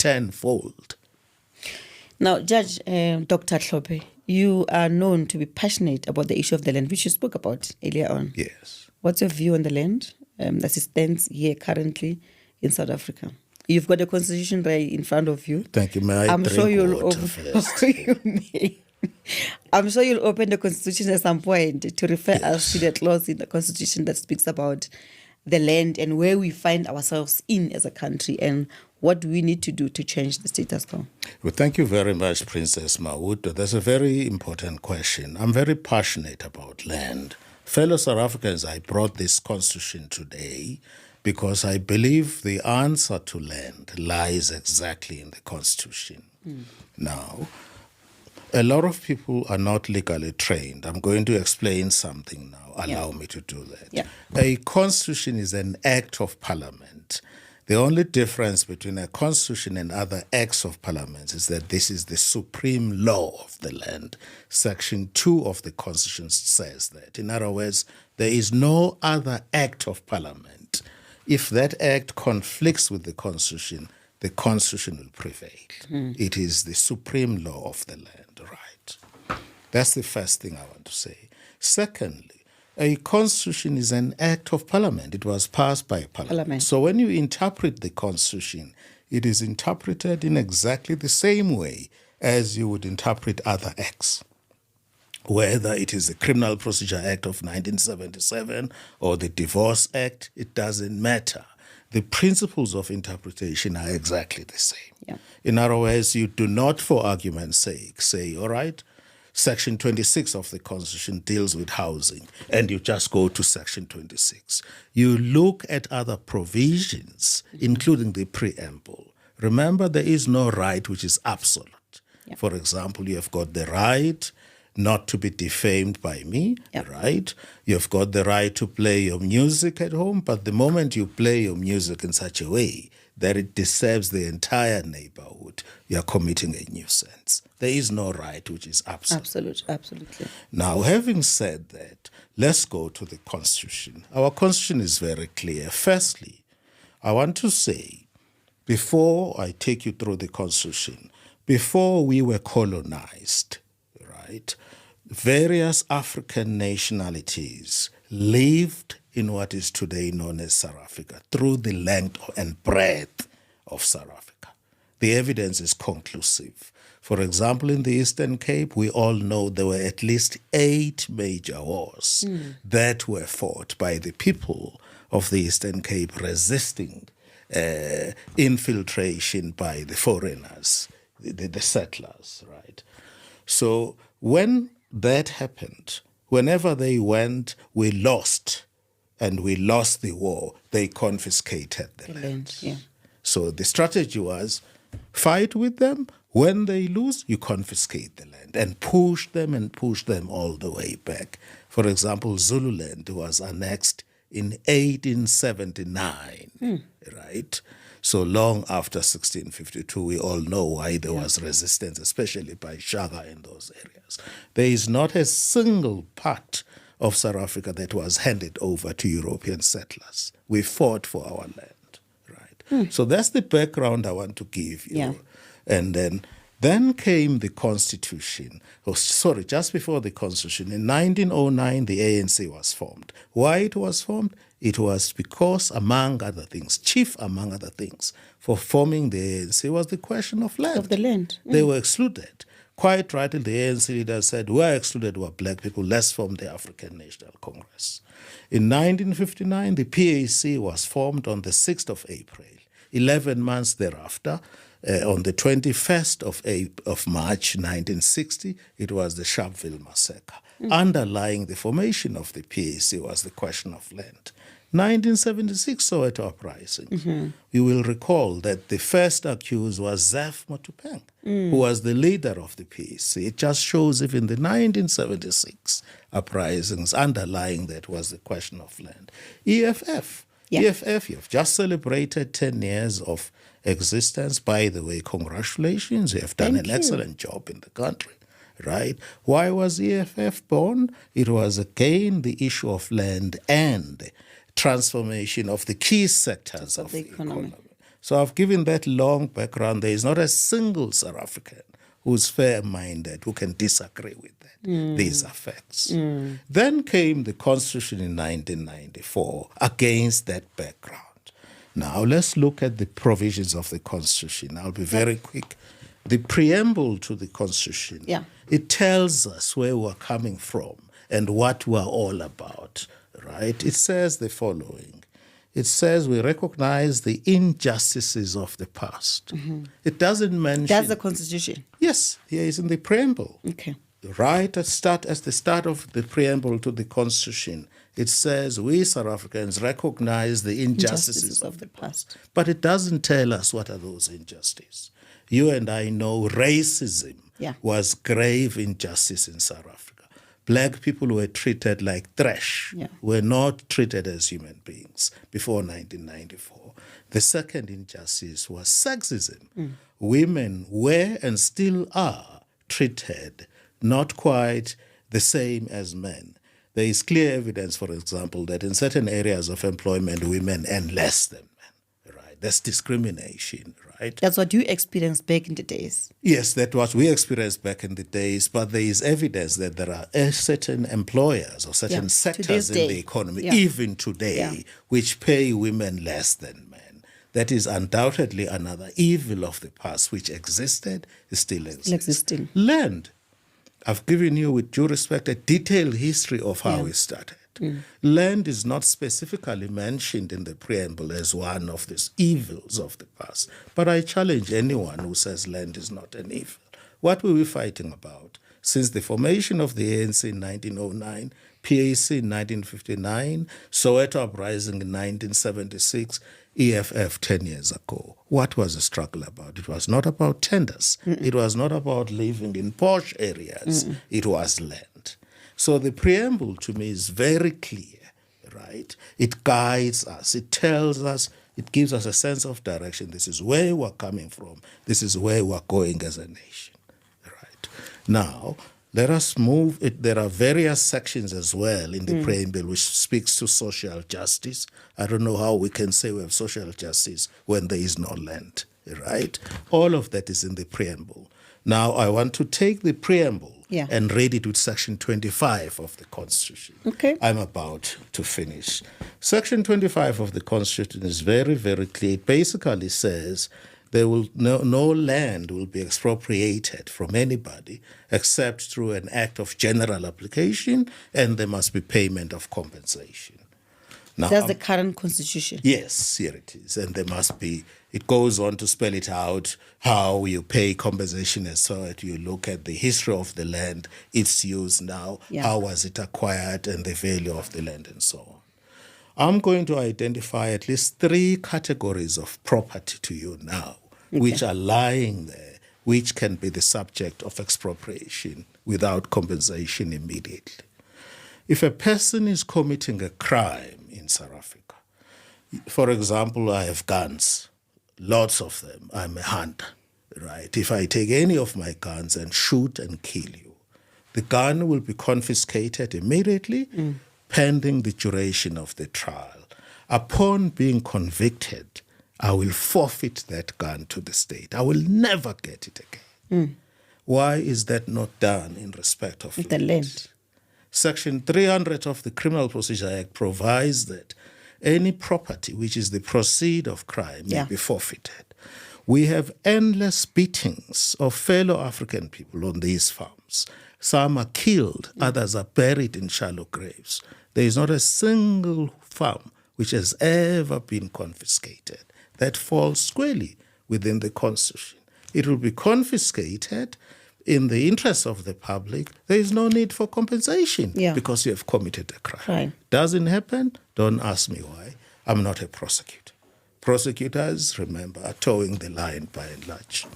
tenfold. Now, Judge Dr. Hlophe, you are known to be passionate about the issue of the land, which you spoke about earlier on. Yes. What's your view on the land as it stands here currently in South Africa? You've got the constitution right in front of you. Thank you. May I drink water first? I'm sure you'll open the constitution at some point to refer us to the clause in the constitution that speaks about the land and where we find ourselves in as a country and what we need to do to change the status quo. Well, thank you very much, Princess Maotwe. That's a very important question. I'm very passionate about land. Fellow South Africans, I brought this constitution today because I believe the answer to land lies exactly in the constitution. Now, a lot of people are not legally trained. I'm going to explain something now. Allow me to do that. A constitution is an act of parliament. The only difference between a constitution and other acts of parliament is that this is the supreme law of the land. Section 2 of the constitution says that. In other words, there is no other act of parliament. If that act conflicts with the constitution will prevail. It is the supreme law of the land, right? That's the first thing I want to say. Secondly, a constitution is an act of parliament. It was passed by parliament. So when you interpret the constitution, it is interpreted in exactly the same way as you would interpret other acts. Whether it is the Criminal Procedure Act of 1977 or the Divorce Act, it doesn't matter. The principles of interpretation are exactly the same. In other words, you do not, for argument's sake, say, all right, Section 26 of the Constitution deals with housing, and you just go to Section 26. You look at other provisions, including the preamble. Remember, there is no right which is absolute. For example, you have got the right not to be defamed by me, right? You've got the right to play your music at home, but the moment you play your music in such a way that it disturbs the entire neighborhood, you are committing a nuisance. There is no right which is absolute. Absolutely. Now, having said that, let's go to the Constitution. Our Constitution is very clear. Firstly, I want to say, before I take you through the Constitution, before we were colonized, right, various African nationalities lived in what is today known as South Africa through the length and breadth of South Africa. The evidence is conclusive. For example, in the Eastern Cape, we all know there were at least 8 major wars that were fought by the people of the Eastern Cape resisting infiltration by the foreigners, the settlers, right? So when that happened, whenever they went, we lost, and we lost the war, they confiscated the land. So the strategy was fight with them. When they lose, you confiscate the land and push them all the way back. For example, Zululand was annexed in 1879, right? So long after 1652, we all know why there was resistance, especially by Shaka in those areas. There is not a single part of South Africa that was handed over to European settlers. We fought for our land, right? So that's the background I want to give you. And then came the Constitution. Just before the Constitution, in 1909, the ANC was formed. Why it was formed? It was because, among other things, chief among other things, for forming the ANC was the question of land. Of the land. They were excluded. Quite rightly, the ANC leaders said, we are excluded, we are black people, let's form the African National Congress. In 1959, the PAC was formed on the 6th of April. 11 months thereafter, on the 21st of March 1960, it was the Sharpeville massacre. Underlying the formation of the PAC was the question of land. 1976 Soweto uprising. You will recall that the first accused was Zef Motupeng, who was the leader of the PAC. It just shows even the 1976 uprisings underlying that was the question of land. EFF. EFF, you've just celebrated 10 years of existence. By the way, congratulations. You have done an excellent job in the country, right? Why was EFF born? It was again the issue of land and transformation of the key sectors of the economy. So I've given that long background. There is not a single South African who's fair-minded who can disagree with that. These are facts. Then came the Constitution in 1994 against that background. Now let's look at the provisions of the Constitution. I'll be very quick. The preamble to the Constitution, it tells us where we're coming from and what we're all about, right? It says the following. It says we recognize the injustices of the past. It doesn't mention... That's the Constitution? Yes, here is in the preamble. Okay. Right at the start of the preamble to the Constitution, it says we South Africans recognize the injustices of the past. But it doesn't tell us what are those injustices. You and I know racism was grave injustice in South Africa. Black people were treated like trash, were not treated as human beings before 1994. The second injustice was sexism. Women were and still are treated not quite the same as men. There is clear evidence, for example, that in certain areas of employment, women earn less than men. Right? That's discrimination, right? That's what you experienced back in the days. Yes, that's what we experienced back in the days, but there is evidence that there are certain employers or certain sectors in the economy, even today, which pay women less than men. That is undoubtedly another evil of the past, which existed, is still existing. Land. I've given you, with due respect, a detailed history of how it started. Land is not specifically mentioned in the preamble as one of these evils of the past. But I challenge anyone who says land is not an evil. What were we fighting about? Since the formation of the ANC in 1909, PAC in 1959, Soweto Uprising in 1976, EFF 10 years ago. What was the struggle about? It was not about tenders. It was not about living in posh areas. It was land. So the preamble to me is very clear, right? It guides us. It tells us, it gives us a sense of direction. This is where we're coming from. This is where we're going as a nation, right? Now, let us move. There are various sections as well in the preamble which speaks to social justice. I don't know how we can say we have social justice when there is no land, right? All of that is in the preamble. Now, I want to take the preamble and read it with Section 25 of the Constitution. Okay. I'm about to finish. Section 25 of the Constitution is very, very clear. It basically says there will no land will be expropriated from anybody except through an act of general application, and there must be payment of compensation. Now, that's the current Constitution. Yes, here it is. And there must be, it goes on to spell it out, how you pay compensation and so that you look at the history of the land, its use now, how was it acquired, and the value of the land and so on. I'm going to identify at least 3 categories of property to you now, which are lying there, which can be the subject of expropriation without compensation immediately. If a person is committing a crime in South Africa, for example, I have guns, lots of them, I'm a hunter, right? If I take any of my guns and shoot and kill you, the gun will be confiscated immediately, pending the duration of the trial. Upon being convicted, I will forfeit that gun to the state. I will never get it again. Why is that not done in respect of the land? Section 300 of the Criminal Procedure Act provides that any property which is the proceed of crime may be forfeited. We have endless beatings of fellow African people on these farms. Some are killed, others are buried in shallow graves. There is not a single farm which has ever been confiscated. That falls squarely within the Constitution. It will be confiscated in the interest of the public. There is no need for compensation because you have committed a crime. Right. Doesn't happen? Don't ask me why. I'm not a prosecutor. Prosecutors, remember, are towing the line by and large.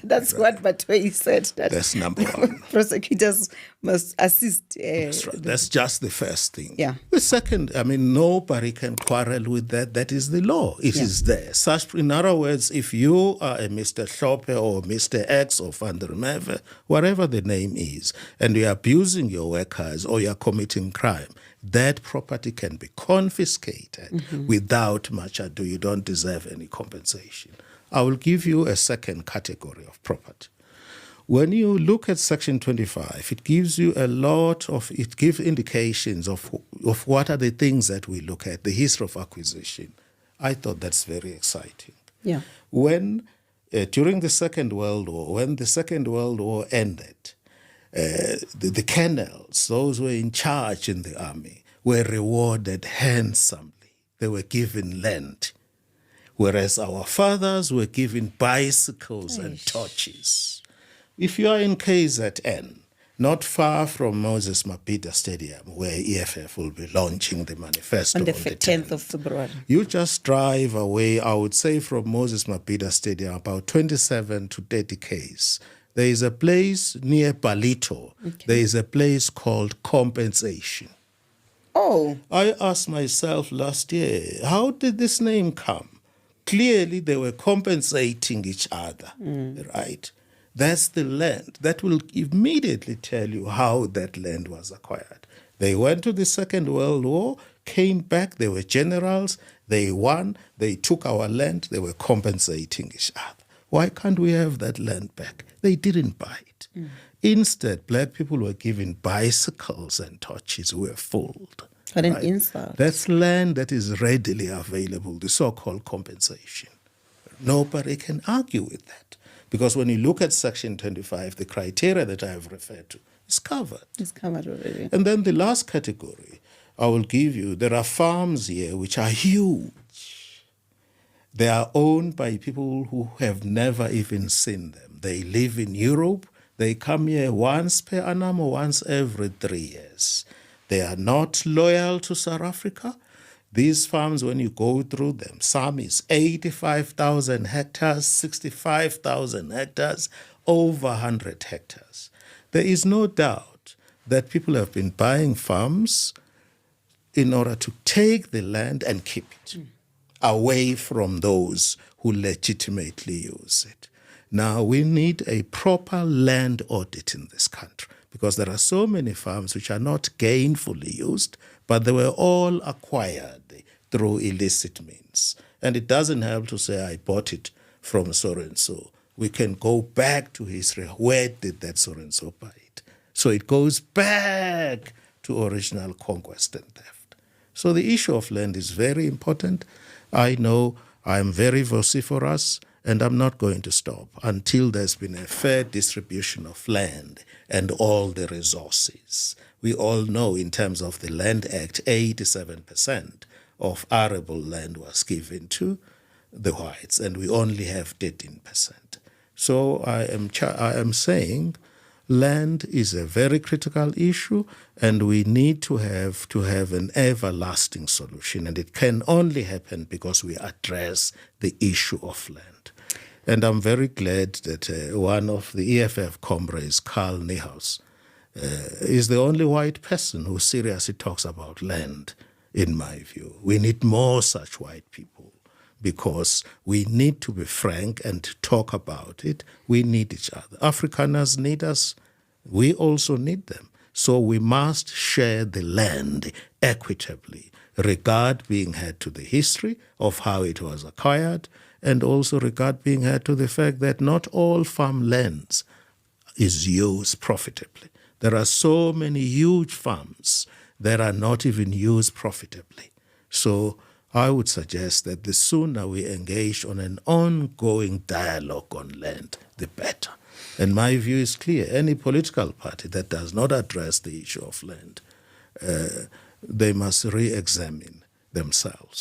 That's what Matwe said. That's number one. Prosecutors must assist. That's right. That's just the first thing. Yeah. The second, nobody can quarrel with that. That is the law. It is there. Such, in other words, if you are a Mr. Hlophe or Mr. X or Van der Merwe, whatever the name is, and you're abusing your workers or you're committing crime, that property can be confiscated without much ado. You don't deserve any compensation. I will give you a second category of property. When you look at Section 25, it gives you it gives indications of what are the things that we look at, the history of acquisition. I thought that's very exciting. Yeah. When, during the Second World War, when the Second World War ended, the colonels, those who were in charge in the army, were rewarded handsomely. They were given land, whereas our fathers were given bicycles and torches. If you are in KZN, not far from Moses Mabhida Stadium, where EFF will be launching the manifesto on the 10th of February. You just drive away, I would say, from Moses Mabhida Stadium, about 27 to 30 k's. There is a place near Balito. Okay. There is a place called Compensation. Oh. I asked myself last year, how did this name come? Clearly, they were compensating each other, right? That's the land. That will immediately tell you how that land was acquired. They went to the Second World War, came back, they were generals, they won, they took our land, they were compensating each other. Why can't we have that land back? They didn't buy it. Instead, black people were given bicycles and torches, were fooled. What an insult. That's land that is readily available, the so-called compensation. Nobody can argue with that. Because when you look at Section 25, the criteria that I have referred to is covered. It's covered already. And then the last category I will give you, there are farms here which are huge. They are owned by people who have never even seen them. They live in Europe. They come here once per annum or once every 3 years. They are not loyal to South Africa. These farms, when you go through them, some is 85,000 hectares, 65,000 hectares, over 100 hectares. There is no doubt that people have been buying farms in order to take the land and keep it away from those who legitimately use it. Now, we need a proper land audit in this country because there are so many farms which are not gainfully used, but they were all acquired through illicit means. And it doesn't help to say, I bought it from so-and-so. We can go back to history. Where did that so-and-so buy it? So it goes back to original conquest and theft. So the issue of land is very important. I know I'm very vociferous, and I'm not going to stop until there's been a fair distribution of land and all the resources. We all know in terms of the Land Act, 87% of arable land was given to the whites, and we only have 13%. So I am saying land is a very critical issue, and we need to have an everlasting solution, and it can only happen because we address the issue of land. And I'm very glad that one of the EFF comrades, Carl Niehaus, is the only white person who seriously talks about land, in my view. We need more such white people because we need to be frank and talk about it. We need each other. Afrikaners need us. We also need them. So we must share the land equitably, regard being had to the history of how it was acquired, and also regard being had to the fact that not all farmlands is used profitably. There are so many huge farms that are not even used profitably. So I would suggest that the sooner we engage on an ongoing dialogue on land, the better. And my view is clear. Any political party that does not address the issue of land, they must re-examine themselves.